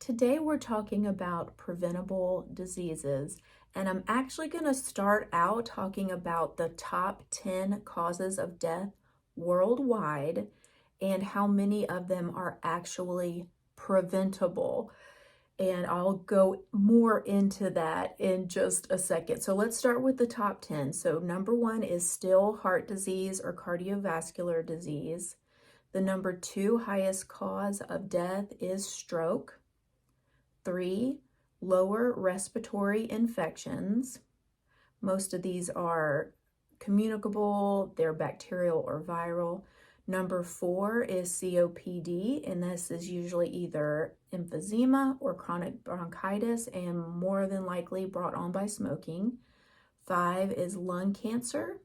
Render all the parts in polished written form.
Today we're talking about preventable diseases, and I'm actually going to start out talking about the top 10 causes of death worldwide and how many of them are actually preventable. And I'll go more into that in just a second. So let's start with the top 10. So number one is still heart disease or cardiovascular disease. The number two highest cause of death is stroke. 3, lower respiratory infections. Most of these are communicable, they're bacterial or viral. Number 4 is COPD, and this is usually either emphysema or chronic bronchitis and more than likely brought on by smoking. 5 is lung cancer.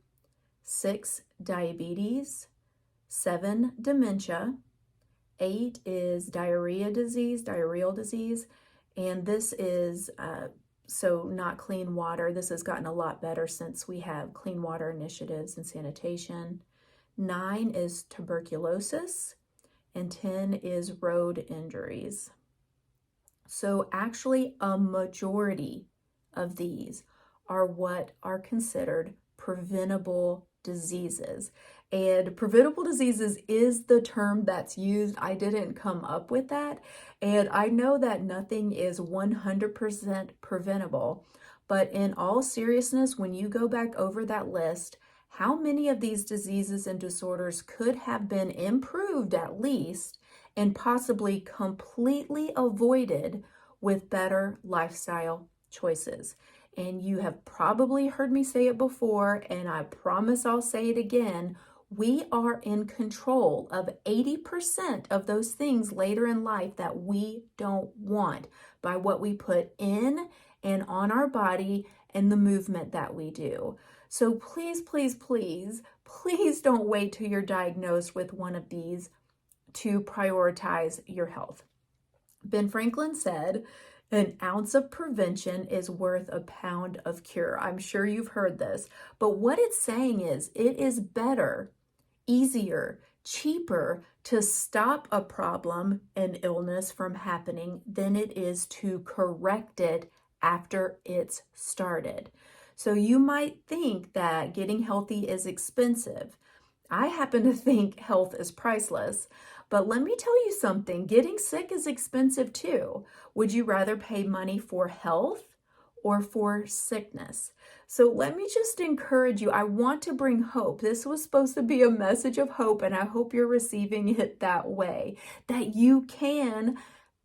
6, diabetes. 7, dementia. 8 is diarrheal disease, and this is so not clean water. This has gotten a lot better since we have clean water initiatives and sanitation. 9 is tuberculosis, and 10 is road injuries. So actually a majority of these are what are considered preventable diseases. And preventable diseases is the term that's used. I didn't come up with that. And I know that nothing is 100% preventable. But in all seriousness, when you go back over that list, how many of these diseases and disorders could have been improved at least and possibly completely avoided with better lifestyle choices? And you have probably heard me say it before, and I promise I'll say it again. We are in control of 80% of those things later in life that we don't want by what we put in and on our body and the movement that we do. So please, please, please, please don't wait till you're diagnosed with one of these to prioritize your health. Ben Franklin said, "An ounce of prevention is worth a pound of cure." I'm sure you've heard this, but what it's saying is it is better, easier, cheaper to stop a problem and illness from happening than it is to correct it after it's started. So you might think that getting healthy is expensive. I happen to think health is priceless, but let me tell you something, getting sick is expensive too. Would you rather pay money for health or for sickness? So let me just encourage you. I want to bring hope. This was supposed to be a message of hope, and I hope you're receiving it that way, that you can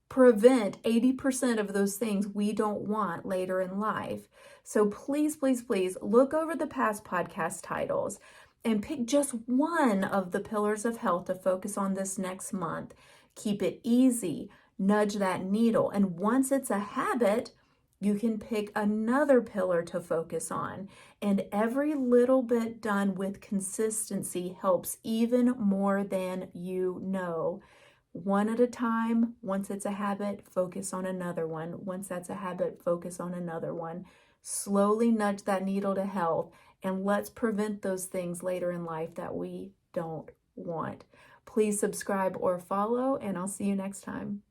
prevent 80% of those things we don't want later in life. So please, please, please look over the past podcast titles and pick just one of the pillars of health to focus on this next month. Keep it easy, nudge that needle, and once it's a habit, you can pick another pillar to focus on. And every little bit done with consistency helps even more than you know. One at a time. Once it's a habit, focus on another one. Once that's a habit, focus on another one. Slowly nudge that needle to health, and let's prevent those things later in life that we don't want. Please subscribe or follow, and I'll see you next time.